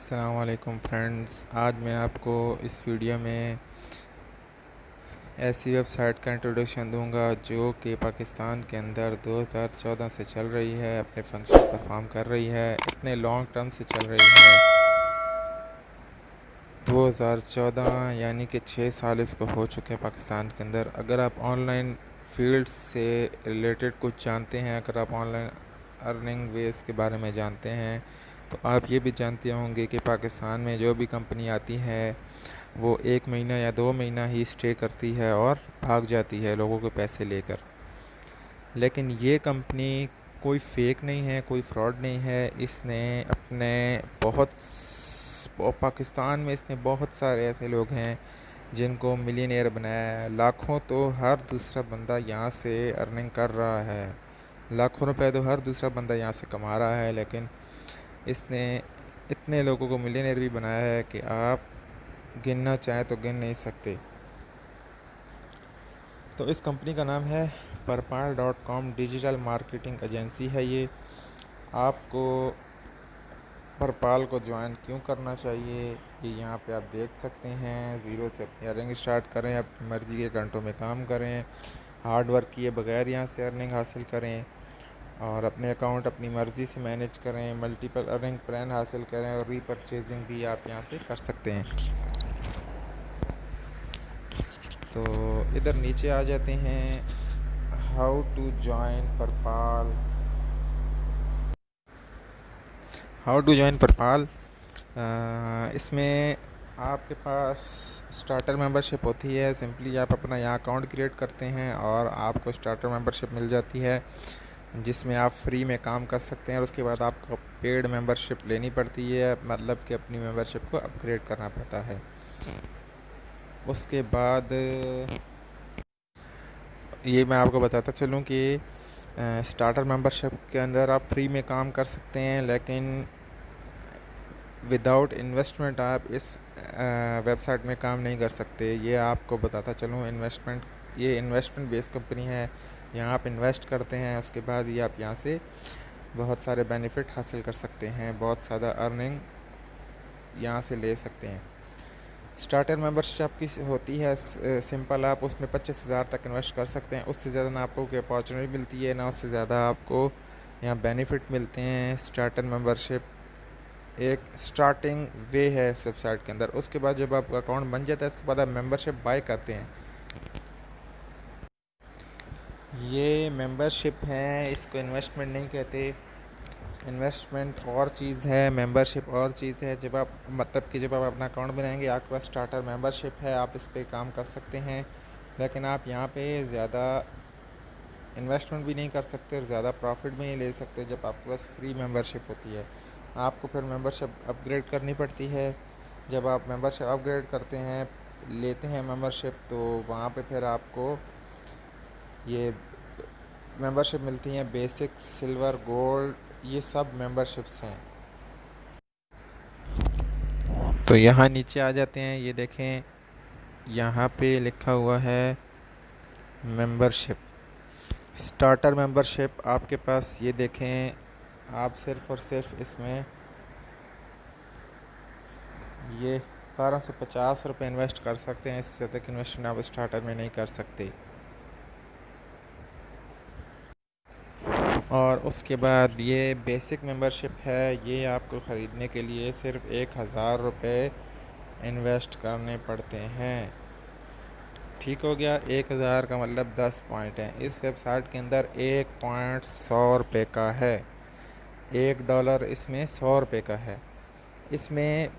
अस्सलाम वालेकुम फ्रेंड्स। आज मैं आपको इस वीडियो में ऐसी वेबसाइट का इंट्रोडक्शन दूंगा जो कि पाकिस्तान के अंदर 2014 से चल रही है, अपने फंक्शन परफॉर्म कर रही है, इतने लॉन्ग टर्म से चल रही है। 2014 यानी कि 6 साल इसको हो चुके हैं पाकिस्तान के अंदर। अगर आप ऑनलाइन फील्ड से रिलेटेड कुछ जानते हैं, अगर आप ऑनलाइन अर्निंग वेज के बारे में जानते हैं, तो आप ये भी जानते होंगे कि पाकिस्तान में जो भी कंपनी आती है वो 1 महीना या 2 महीना ही स्टे करती है और भाग जाती है लोगों के पैसे लेकर। लेकिन ये कंपनी कोई फेक नहीं है, कोई फ्रॉड नहीं है। इसने अपने पाकिस्तान में इसने बहुत सारे ऐसे लोग हैं जिनको मिलियनेयर बनाया है। लाखों तो हर दूसरा बंदा यहाँ से अर्निंग कर रहा है, लाखों रुपए तो हर दूसरा बंदा यहाँ से कमा रहा है। लेकिन इसने इतने लोगों को मिलियनेयर भी बनाया है कि आप गिनना चाहें तो गिन नहीं सकते। तो इस कंपनी का नाम है परपाल.com। डिजिटल मार्केटिंग एजेंसी है ये। आपको परपाल को ज्वाइन क्यों करना चाहिए, ये यहाँ पे आप देख सकते हैं। ज़ीरो से अपनी अर्निंग स्टार्ट करें, अपनी मर्ज़ी के घंटों में काम करें, हार्ड वर्क किए बगैर यहाँ से अर्निंग हासिल करें और अपने अकाउंट अपनी मर्ज़ी से मैनेज करें, मल्टीपल अर्निंग प्लान हासिल करें और रीपरचेजिंग भी आप यहाँ से कर सकते हैं। तो इधर नीचे आ जाते हैं, हाउ टू ज्वाइन परपाल। हाउ टू ज्वाइन परपाल, इसमें आपके पास स्टार्टर मेंबरशिप होती है। सिंपली आप अपना यहाँ अकाउंट क्रिएट करते हैं और आपको स्टार्टर मेंबरशिप मिल जाती है, जिसमें आप फ्री में काम कर सकते हैं। और उसके बाद आपको पेड मेंबरशिप लेनी पड़ती है, मतलब कि अपनी मेंबरशिप को अपग्रेड करना पड़ता है। उसके बाद ये मैं आपको बताता चलूँ कि स्टार्टर मेंबरशिप के अंदर आप फ्री में काम कर सकते हैं, लेकिन विदाउट इन्वेस्टमेंट आप इस वेबसाइट में काम नहीं कर सकते। ये आपको बताता चलूँ, ये इन्वेस्टमेंट बेस्ड कंपनी है। यहाँ आप इन्वेस्ट करते हैं, उसके बाद ये आप यहाँ से बहुत सारे बेनिफिट हासिल कर सकते हैं, बहुत ज़्यादा अर्निंग यहाँ से ले सकते हैं। स्टार्टर मेंबरशिप की होती है सिंपल, आप उसमें 25,000 तक इन्वेस्ट कर सकते हैं। उससे ज़्यादा ना आपको कोई अपॉर्चुनिटी मिलती है, ना उससे ज़्यादा आपको यहाँ बेनिफिट मिलते हैं। स्टार्टर मेंबरशिप एक स्टार्टिंग वे है इस वेबसाइट के अंदर। उसके बाद जब आपका अकाउंट बन जाता है, उसके बाद आप मेंबरशिप बाय करते हैं। ये मेंबरशिप है, इसको इन्वेस्टमेंट नहीं कहते। इन्वेस्टमेंट और चीज़ है, मेंबरशिप और चीज़ है। जब आप मतलब कि जब आप अपना अकाउंट बनाएंगे, आपके पास स्टार्टर मेंबरशिप है, आप इस पर काम कर सकते हैं। लेकिन आप यहाँ पे ज़्यादा इन्वेस्टमेंट भी नहीं कर सकते और ज़्यादा प्रॉफिट भी नहीं ले सकते जब आपके पास फ्री मेंबरशिप होती है। आपको फिर मेंबरशिप अपग्रेड करनी पड़ती है। जब आप मेंबरशिप अपग्रेड करते हैं, लेते हैं मेंबरशिप, तो वहाँ पे फिर आपको ये मेंबरशिप मिलती हैं। बेसिक, सिल्वर, गोल्ड, ये सब मेंबरशिप्स हैं। तो यहाँ नीचे आ जाते हैं, ये देखें यहाँ पे लिखा हुआ है मेंबरशिप, स्टार्टर मेंबरशिप। आपके पास ये देखें, आप सिर्फ़ और सिर्फ इसमें ये 1250 रुपये इन्वेस्ट कर सकते हैं। इससे ज़्यादा इन्वेस्टमेंट आप स्टार्टर में नहीं कर सकते। और उसके बाद ये बेसिक मेंबरशिप है, ये आपको ख़रीदने के लिए सिर्फ 1,000 रुपये इन्वेस्ट करने पड़ते हैं। ठीक हो गया, 1,000 का मतलब 10 पॉइंट है। इस वेबसाइट के अंदर 1 पॉइंट 100 रुपये का है। $1 इसमें 100 रुपये का है। इसमें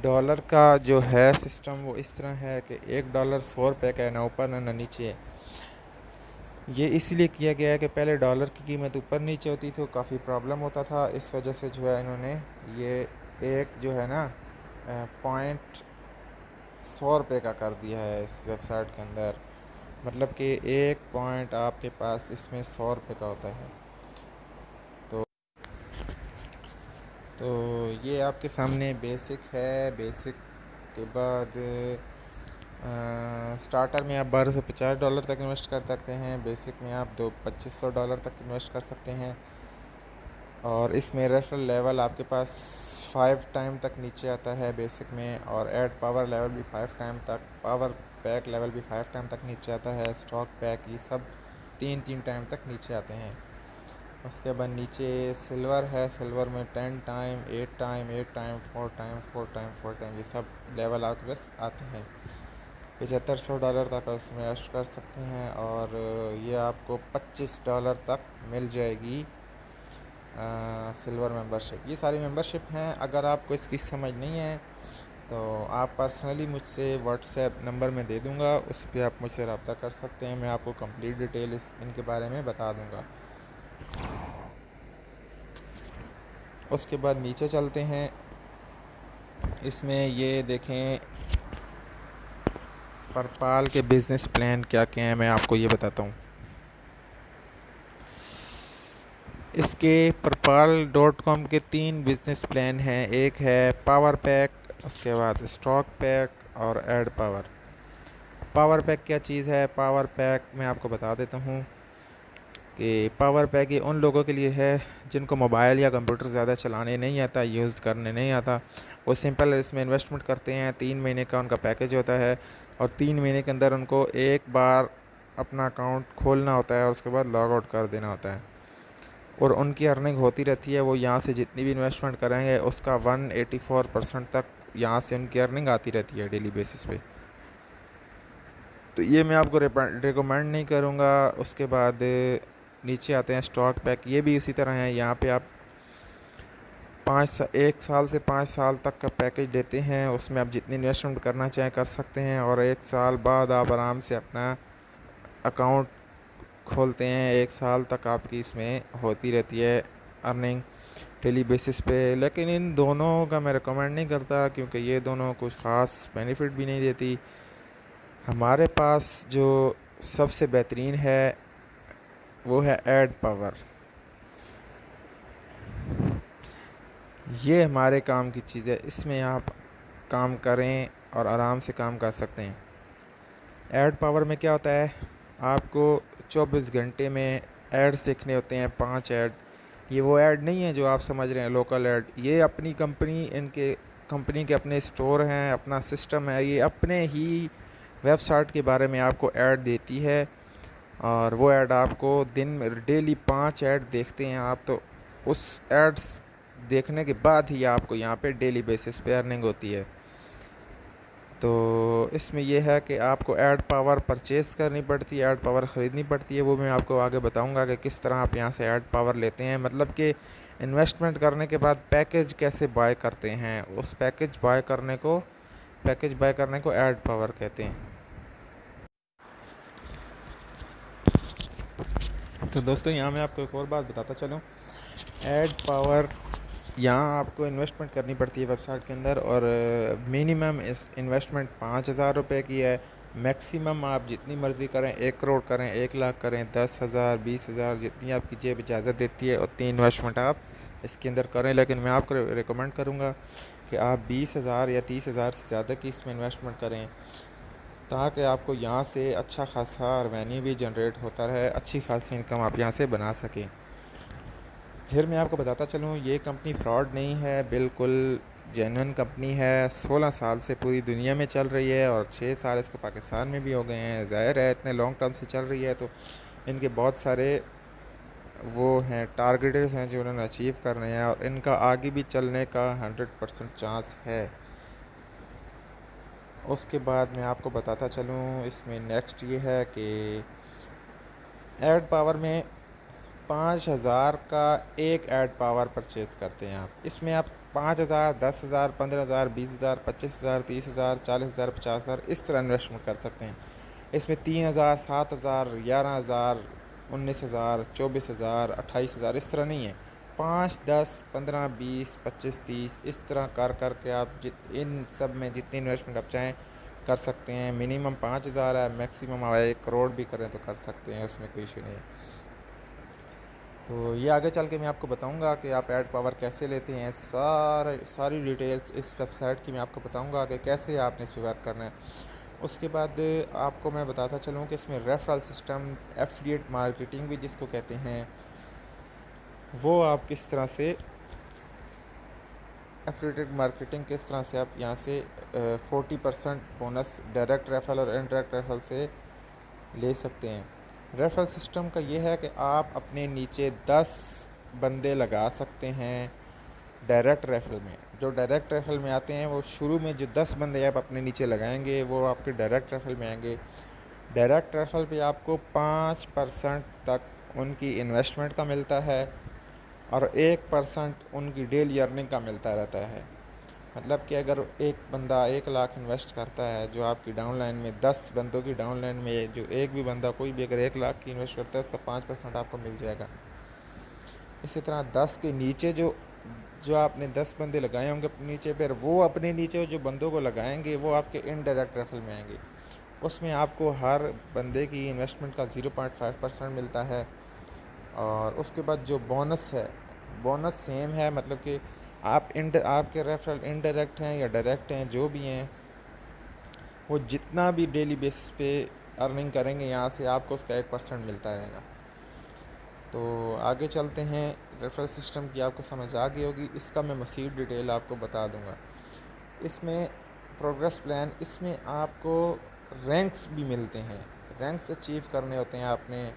डॉलर का जो है सिस्टम वो इस तरह है कि $1 100 रुपये का है, ना ऊपर ना नीचे। ये इसलिए किया गया है कि पहले डॉलर की कीमत ऊपर नीचे होती थी, तो काफ़ी प्रॉब्लम होता था। इस वजह से जो है इन्होंने ये एक जो है ना पॉइंट 100 रुपये का कर दिया है इस वेबसाइट के अंदर। मतलब कि एक पॉइंट आपके पास इसमें 100 रुपये का होता है। तो तो ये आपके सामने बेसिक है। बेसिक के बाद स्टार्टर में आप $1250 तक इन्वेस्ट कर सकते हैं। बेसिक में आप $2,500 तक इन्वेस्ट कर सकते हैं। और इसमें रेफरल लेवल आपके पास 5 टाइम तक नीचे आता है बेसिक में, और ऐड पावर लेवल भी 5 टाइम तक, पावर पैक लेवल भी 5 टाइम तक नीचे आता है, स्टॉक पैक ये सब 3 टाइम तक नीचे आते हैं। उसके बाद नीचे सिल्वर है, सिल्वर में 10 time, 8 time, 8 time, 4 time, 4 time, 4 time ये सब लेवल आपके पास आते हैं। $7500 तक उसमें इन्वेस्ट कर सकते हैं, और ये आपको $25 तक मिल जाएगी सिल्वर मेंबरशिप। ये सारी मेंबरशिप हैं। अगर आपको इसकी समझ नहीं है तो आप पर्सनली मुझसे व्हाट्सएप नंबर में दे दूंगा, उस पर आप मुझसे रब्ता कर सकते हैं। मैं आपको कंप्लीट डिटेल इनके बारे में बता दूंगा। उसके बाद नीचे चलते हैं। इसमें ये देखें परपाल के बिज़नेस प्लान क्या क्या हैं, मैं आपको ये बताता हूँ। इसके परपाल.com के 3 बिज़नेस प्लान हैं। एक है पावर पैक, उसके बाद स्टॉक पैक और ऐड पावर। पावर पैक क्या चीज़ है? पावर पैक मैं आपको बता देता हूँ कि पावर पैक ये उन लोगों के लिए है जिनको मोबाइल या कंप्यूटर ज़्यादा चलाने नहीं आता, यूज़ करने नहीं आता। वो सिंपल इसमें इन्वेस्टमेंट करते हैं। 3 महीने का उनका पैकेज होता है, और 3 महीने के अंदर उनको एक बार अपना अकाउंट खोलना होता है, उसके बाद लॉग आउट कर देना होता है, और उनकी अर्निंग होती रहती है। वो यहाँ से जितनी भी इन्वेस्टमेंट करेंगे उसका 184% तक यहाँ से उनकी अर्निंग आती रहती है डेली बेसिस पे। तो ये मैं आपको रिकमेंड नहीं करूँगा। उसके बाद नीचे आते हैं स्टॉक पैक, ये भी इसी तरह है। यहाँ पे आप 1 साल से 5 साल तक का पैकेज देते हैं, उसमें आप जितनी इन्वेस्टमेंट करना चाहें कर सकते हैं, और 1 साल बाद आप आराम से अपना अकाउंट खोलते हैं। 1 साल तक आपकी इसमें होती रहती है अर्निंग डेली बेसिस पे। लेकिन इन दोनों का मैं रिकमेंड नहीं करता, क्योंकि ये दोनों कुछ ख़ास बेनिफिट भी नहीं देती। हमारे पास जो सबसे बेहतरीन है वो है ऐड पावर। ये हमारे काम की चीज़ है, इसमें आप काम करें और आराम से काम कर सकते हैं। ऐड पावर में क्या होता है, आपको 24 घंटे में एड्स देखने होते हैं, 5 ऐड। ये वो ऐड नहीं है जो आप समझ रहे हैं लोकल ऐड। ये अपनी कंपनी के अपने स्टोर हैं, अपना सिस्टम है। ये अपने ही वेबसाइट के बारे में आपको ऐड देती है, और वो ऐड आपको दिन में डेली 5 ऐड देखते हैं आप, तो उस एड्स देखने के बाद ही आपको यहाँ पे डेली बेसिस पे अर्निंग होती है। तो इसमें यह है कि आपको ऐड पावर परचेज़ करनी पड़ती है, ऐड पावर ख़रीदनी पड़ती है। वो मैं आपको आगे बताऊंगा कि किस तरह आप यहाँ से ऐड पावर लेते हैं, मतलब कि इन्वेस्टमेंट करने के बाद पैकेज कैसे बाय करते हैं। उस पैकेज बाय करने को ऐड पावर कहते हैं। तो दोस्तों यहाँ मैं आपको एक और बात बताता चलूँ। ऐड पावर यहाँ आपको इन्वेस्टमेंट करनी पड़ती है वेबसाइट के अंदर, और मिनिमम इस इन्वेस्टमेंट 5,000 रुपये की है। मैक्सिमम आप जितनी मर्ज़ी करें, 1 करोड़ करें, 1 लाख करें, 10,000, 20,000, जितनी आपकी जेब इजाज़त देती है उतनी इन्वेस्टमेंट आप इसके अंदर करें। लेकिन मैं आपको रिकमेंड करूँगा कि आप 20,000 या 30,000 से ज़्यादा की इसमें इन्वेस्टमेंट करें, ताकि आपको यहाँ से अच्छा खासा रेवेन्यू भी जनरेट होता रहे, अच्छी खासी इनकम आप यहाँ से बना सकें। फिर मैं आपको बताता चलूँ, ये कंपनी फ्रॉड नहीं है, बिल्कुल जेन्युइन कंपनी है। 16 साल से पूरी दुनिया में चल रही है, और 6 साल इसको पाकिस्तान में भी हो गए हैं। ज़ाहिर है इतने लॉन्ग टर्म से चल रही है तो इनके बहुत सारे वो हैं टारगेट्स हैं जो उन्होंने अचीव करने हैं, और इनका आगे भी चलने का 100% चांस है। उसके बाद मैं आपको बताता चलूँ, इसमें नेक्स्ट ये है कि ऐड पावर में 5,000 का एक ऐड पावर परचेज़ करते हैं आप। इसमें आप 5,000, 10,000, 15,000, 20,000, 25,000, 30,000, 40,000, 50,000 इस तरह इन्वेस्टमेंट कर सकते हैं। इसमें 3,000, 7,000, 11,000, 19,000, 24,000, 28,000 इस तरह नहीं है। 5, 10, 15, 20, 25, 30 इस तरह कर के आप इन सब में जितनी इन्वेस्टमेंट आप चाहें कर सकते हैं। मिनिमम 5,000 है, मैक्सिमम आप 1 करोड़ भी करें तो कर सकते हैं, उसमें कोई इशू नहीं है। तो ये आगे चल के मैं आपको बताऊंगा कि आप ऐड पावर कैसे लेते हैं। सारी डिटेल्स इस वेबसाइट की मैं आपको बताऊंगा कि कैसे आपने इस पर वर्क करना है। उसके बाद आपको मैं बताता चलूँ कि इसमें रेफरल सिस्टम, एफिलिएट मार्केटिंग भी जिसको कहते हैं, वो आप किस तरह से एफिलिएटेड मार्केटिंग किस तरह से आप यहाँ से 40% बोनस डायरेक्ट रेफरल और इनडायरेक्ट रेफरल से ले सकते हैं। रेफरल सिस्टम का ये है कि आप अपने नीचे 10 बंदे लगा सकते हैं डायरेक्ट रेफरल में। जो डायरेक्ट रेफरल में आते हैं वो शुरू में जो 10 बंदे आप अपने नीचे लगाएंगे वो आपके डायरेक्ट रेफरल में आएंगे। डायरेक्ट रेफरल पे आपको 5% तक उनकी इन्वेस्टमेंट का मिलता है और 1% उनकी डेली अर्निंग का मिलता रहता है। मतलब कि अगर एक बंदा 1 लाख इन्वेस्ट करता है, जो आपकी डाउन लाइन में 10 बंदों की डाउन लाइन में जो एक भी बंदा कोई भी अगर 1 लाख की इन्वेस्ट करता है उसका 5% आपको मिल जाएगा। इसी तरह 10 के नीचे जो जो आपने 10 बंदे लगाए होंगे अपने नीचे, फिर वो अपने नीचे जो बंदों को लगाएंगे वो आपके इनडायरेक्ट रेफरल में आएंगे। उसमें आपको हर बंदे की इन्वेस्टमेंट का 0.5% मिलता है। और उसके बाद जो बोनस है, बोनस सेम है, मतलब कि आपके रेफरल इनडायरेक्ट हैं या डायरेक्ट हैं, जो भी हैं, वो जितना भी डेली बेसिस पे अर्निंग करेंगे यहाँ से आपको उसका 1% मिलता रहेगा। तो आगे चलते हैं। रेफरल सिस्टम की आपको समझ आ गई होगी, इसका मैं मज़ीद डिटेल आपको बता दूंगा। इसमें प्रोग्रेस प्लान, इसमें आपको रैंक्स भी मिलते हैं। रैंक्स अचीव करने होते हैं आपने।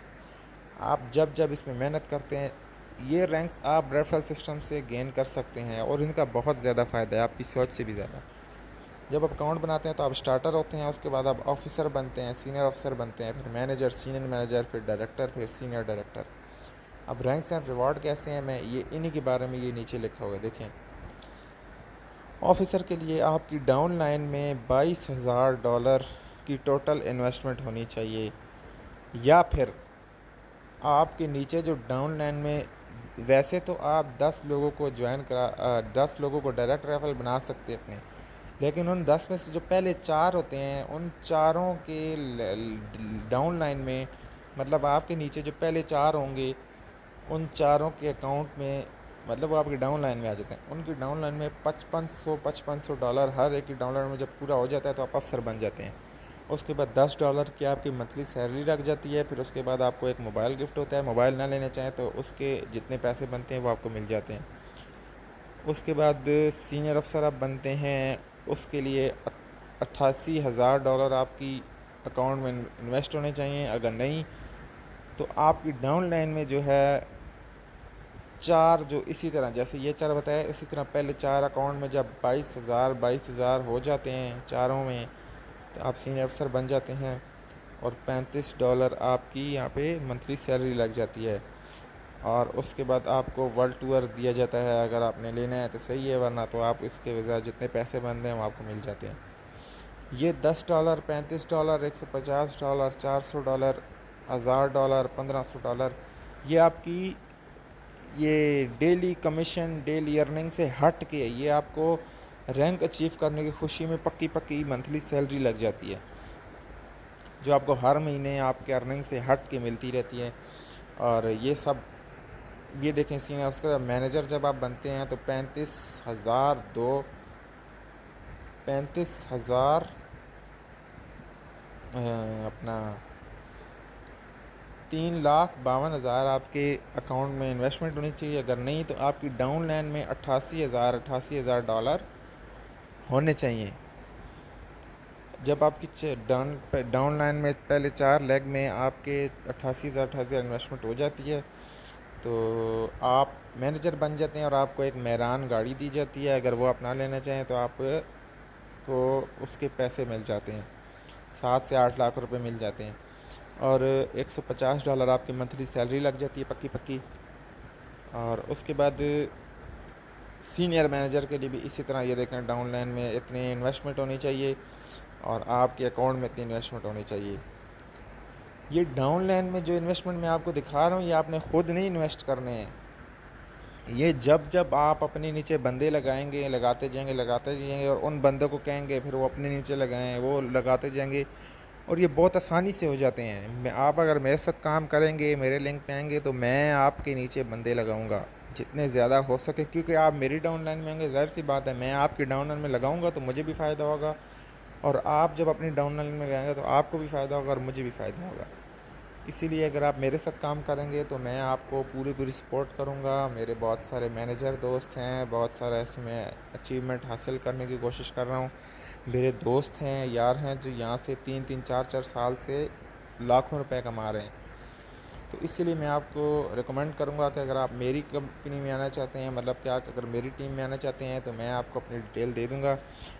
आप जब जब इसमें मेहनत करते हैं, ये रैंक्स आप रेफरल सिस्टम से गेन कर सकते हैं और इनका बहुत ज़्यादा फ़ायदा है, आपकी सोच से भी ज़्यादा। जब आप अकाउंट बनाते हैं तो आप स्टार्टर होते हैं, उसके बाद आप ऑफिसर बनते हैं, सीनियर ऑफिसर बनते हैं, फिर मैनेजर, सीनियर मैनेजर, फिर डायरेक्टर, फिर सीनियर डायरेक्टर। अब रैंक्स एंड रिवॉर्ड कैसे हैं, मैं ये इन्हीं के बारे में ये नीचे लिखा हुआ है, देखें। ऑफिसर के लिए आपकी डाउन लाइन में $22,000 की टोटल इन्वेस्टमेंट होनी चाहिए, या फिर आपके नीचे जो डाउन लाइन में, वैसे तो आप 10 लोगों को 10 लोगों को डायरेक्ट रेफरल बना सकते हैं अपने, लेकिन उन 10 में से जो पहले 4 होते हैं उन चारों के डाउन लाइन में, मतलब आपके नीचे जो पहले 4 होंगे उन चारों के अकाउंट में, मतलब वो आपकी डाउन लाइन में आ जाते हैं, उनकी डाउन लाइन में $5500 हर एक की डाउन लाइन में जब पूरा हो जाता है तो आप अफसर बन जाते हैं। उसके बाद $10 की आपकी मंथली सैलरी लग जाती है। फिर उसके बाद आपको एक मोबाइल गिफ्ट होता है, मोबाइल ना लेना चाहें तो उसके जितने पैसे बनते हैं वो आपको मिल जाते हैं। उसके बाद सीनियर अफसर आप बनते हैं, उसके लिए $88,000 आपकी अकाउंट में इन्वेस्ट होने चाहिए। अगर नहीं तो आपकी डाउन लाइन में जो है 4, जो इसी तरह जैसे ये 4 बताया, इसी तरह पहले 4 अकाउंट में जब 22,000 हो जाते हैं चारों में, तो आप सीनियर अफसर बन जाते हैं और $35 आपकी यहाँ पे मंथली सैलरी लग जाती है। और उसके बाद आपको वर्ल्ड टूर दिया जाता है, अगर आपने लेना है तो सही है, वरना तो आप इसके वजह जितने पैसे बनते हैं वो आपको मिल जाते हैं। ये $10, $35, $150, $400, $1,000, $1,500, ये आपकी ये डेली कमीशन, डेली अर्निंग से हट के ये आपको रैंक अचीव करने की खुशी में पक्की पक्की मंथली सैलरी लग जाती है, जो आपको हर महीने आपके अर्निंग से हट के मिलती रहती है। और ये सब, ये देखें, सीनियर उसका मैनेजर जब आप बनते हैं तो 35,000 अपना 3,52,000 आपके अकाउंट में इन्वेस्टमेंट होनी चाहिए। अगर नहीं तो आपकी डाउन लाइन में $88,000 होने चाहिए। जब आपकी डाउन लाइन में पहले 4 लेग में आपके 88,000 इन्वेस्टमेंट हो जाती है तो आप मैनेजर बन जाते हैं और आपको एक मेहरान गाड़ी दी जाती है। अगर वो आप ना लेना चाहें तो आपको उसके पैसे मिल जाते हैं, 7 से 8 लाख रुपए मिल जाते हैं। और $150 आपकी मंथली सैलरी लग जाती है पक्की पक्की। और उसके बाद सीनियर मैनेजर के लिए भी इसी तरह, ये देखें, डाउन लाइन में इतनी इन्वेस्टमेंट होनी चाहिए और आपके अकाउंट में इतनी इन्वेस्टमेंट होनी चाहिए। ये डाउन लाइन में जो इन्वेस्टमेंट मैं आपको दिखा रहा हूँ ये आपने ख़ुद नहीं इन्वेस्ट करने हैं। ये जब जब आप अपने नीचे बंदे लगाएंगे, लगाते जाएंगे और उन बंदों को कहेंगे फिर वो अपने नीचे लगाएं, वो लगाते जाएंगे और ये बहुत आसानी से हो जाते हैं। आप अगर मेरे साथ काम करेंगे, मेरे लिंक पे आएंगे, तो मैं आपके नीचे बंदे लगाऊंगा जितने ज़्यादा हो सके, क्योंकि आप मेरी डाउन लाइन में होंगे, ज़ाहिर सी बात है मैं आपकी डाउन लाइन में लगाऊंगा तो मुझे भी फ़ायदा होगा, और आप जब अपनी डाउन लाइन में लगाएंगे तो आपको भी फ़ायदा होगा और मुझे भी फ़ायदा होगा। इसीलिए अगर आप मेरे साथ काम करेंगे तो मैं आपको पूरी पूरी सपोर्ट करूँगा। मेरे बहुत सारे मैनेजर दोस्त हैं, बहुत सारा ऐसे मैं अचीवमेंट हासिल करने की कोशिश कर रहा हूँ। मेरे दोस्त हैं, यार हैं जो यहाँ से 3-3 4-4 साल से लाखों रुपए कमा रहे हैं। तो इसीलिए मैं आपको रिकमेंड करूँगा कि अगर आप मेरी कंपनी में आना चाहते हैं, मतलब क्या अगर मेरी टीम में आना चाहते हैं, तो मैं आपको अपनी डिटेल दे दूँगा,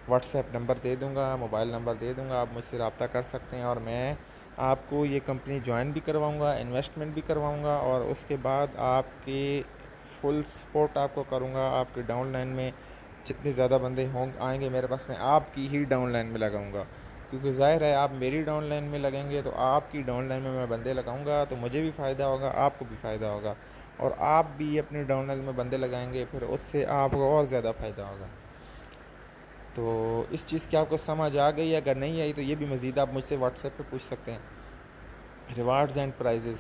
व्हाट्सएप नंबर दे दूँगा, मोबाइल नंबर दे दूँगा, आप मुझसे रब्ता कर सकते हैं और मैं आपको ये कंपनी ज्वाइन भी करवाऊँगा, इन्वेस्टमेंट भी करवाऊँगा और उसके बाद आपके फुल सपोर्ट आपको करूँगा। आपके डाउन लाइन में जितने ज़्यादा बंदे आएंगे मेरे पास, मैं आपकी ही डाउन लाइन में लगाऊंगा, क्योंकि ज़ाहिर है आप मेरी डाउन लाइन में लगेंगे तो आपकी डाउन लाइन में मैं बंदे लगाऊंगा तो मुझे भी फ़ायदा होगा, आपको भी फ़ायदा होगा और आप भी अपनी डाउन लाइन में बंदे लगाएंगे, फिर उससे आपको और ज़्यादा फ़ायदा होगा। तो इस चीज़ की आपको समझ आ गई, अगर नहीं आई तो ये भी मज़ीद आप मुझसे व्हाट्सएप पे पूछ सकते हैं। रिवार्ड्स एंड प्राइजेज़,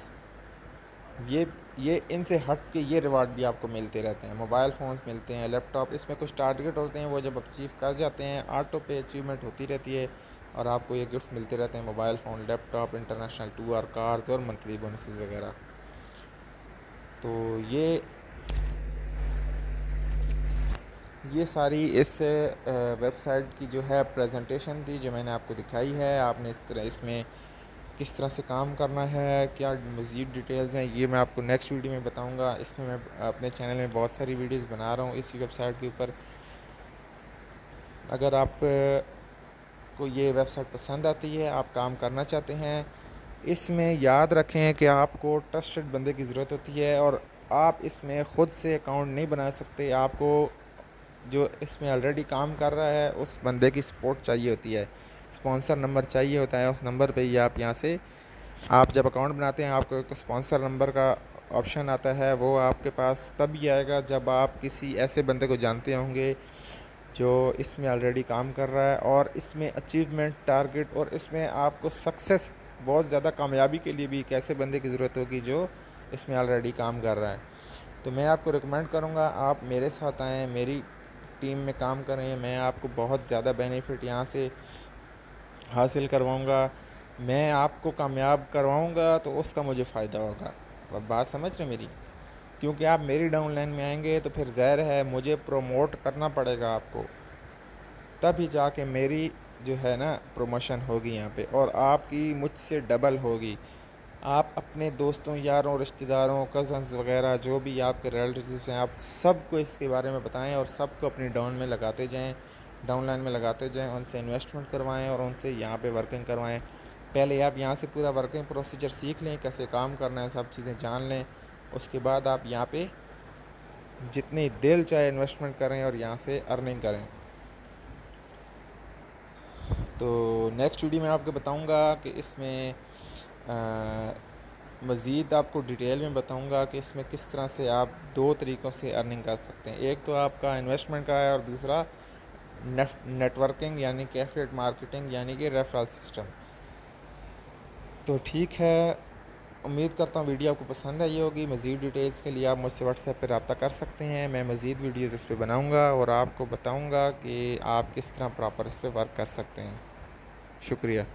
ये ये इनसे हट के ये रिवार्ड भी आपको मिलते रहते हैं। मोबाइल फ़ोन्स मिलते हैं, लैपटॉप, इसमें कुछ टारगेट होते हैं, वो जब अचीव कर जाते हैं ऑटो पे अचीवमेंट होती रहती है और आपको ये गिफ्ट मिलते रहते हैं, mobile phone, laptop, international tour, cars और मंथली बोनसेस वगैरह। तो ये सारी इस वेबसाइट की जो है प्रेजेंटेशन थी जो मैंने आपको दिखाई है। आपने इस तरह इसमें किस तरह से काम करना है, क्या मज़ीद डिटेल्स हैं, ये मैं आपको नेक्स्ट वीडियो में बताऊंगा। इसमें मैं अपने चैनल में बहुत सारी वीडियोस बना रहा हूँ इसी वेबसाइट के ऊपर। अगर आप को ये वेबसाइट पसंद आती है, आप काम करना चाहते हैं, इसमें याद रखें कि आपको ट्रस्टेड बंदे की ज़रूरत होती है और आप इसमें ख़ुद से अकाउंट नहीं बना सकते। आपको जो इसमें ऑलरेडी काम कर रहा है उस बंदे की सपोर्ट चाहिए होती है, स्पॉन्सर नंबर चाहिए होता है। उस नंबर पे ही आप यहाँ से, आप जब अकाउंट बनाते हैं आपको एक स्पॉन्सर नंबर का ऑप्शन आता है, वो आपके पास तभी आएगा जब आप किसी ऐसे बंदे को जानते होंगे जो इसमें ऑलरेडी काम कर रहा है और इसमें अचीवमेंट, टारगेट और इसमें आपको सक्सेस, बहुत ज़्यादा कामयाबी के लिए भी एक ऐसे बंदे की ज़रूरत होगी जो इसमें ऑलरेडी काम कर रहा है। तो मैं आपको रिकमेंड करूँगा आप मेरे साथ आएँ, मेरी टीम में काम करें। मैं आपको बहुत ज़्यादा बेनिफिट यहाँ से हासिल करवाऊँगा, मैं आपको कामयाब करवाऊँगा तो उसका मुझे फ़ायदा होगा। अब बात समझ रहे मेरी? क्योंकि आप मेरी डाउन लाइन में आएंगे तो फिर ज़ाहिर है मुझे प्रमोट करना पड़ेगा आपको, तभी जाके मेरी जो है ना प्रमोशन होगी यहाँ पे और आपकी मुझसे डबल होगी। आप अपने दोस्तों, यारों, रिश्तेदारों, कज़न्स वगैरह जो भी आपके रिलेटिव्स हैं, आप सबको इसके बारे में बताएं और सबको अपनी डाउन में लगाते जाएं, डाउन लाइन में लगाते जाएं, उनसे इन्वेस्टमेंट करवाएं और उनसे यहाँ पे वर्किंग करवाएं। पहले आप यहाँ से पूरा वर्किंग प्रोसीजर सीख लें, कैसे काम करना है, सब चीज़ें जान लें। उसके बाद आप यहाँ पे जितनी दिल चाहे इन्वेस्टमेंट करें और यहाँ से अर्निंग करें। तो नेक्स्ट वीडियो में आपको बताऊँगा कि इसमें मज़ीद आपको डिटेल में बताऊंगा कि इसमें किस तरह से आप दो तरीक़ों से अर्निंग कर सकते हैं। एक तो आपका इन्वेस्टमेंट का है और दूसरा नेटवर्किंग यानी कि एफिलिएट मार्केटिंग यानी कि रेफरल सिस्टम। तो ठीक है, उम्मीद करता हूँ वीडियो आपको पसंद आई होगी। मज़ीद डिटेल्स के लिए आप मुझसे व्हाट्सएप पर रब्ता कर सकते हैं। मैं मज़ीद वीडियोज़ इस पर बनाऊँगा और आपको बताऊँगा कि आप किस तरह प्रॉपर इस पर वर्क कर सकते हैं। शुक्रिया।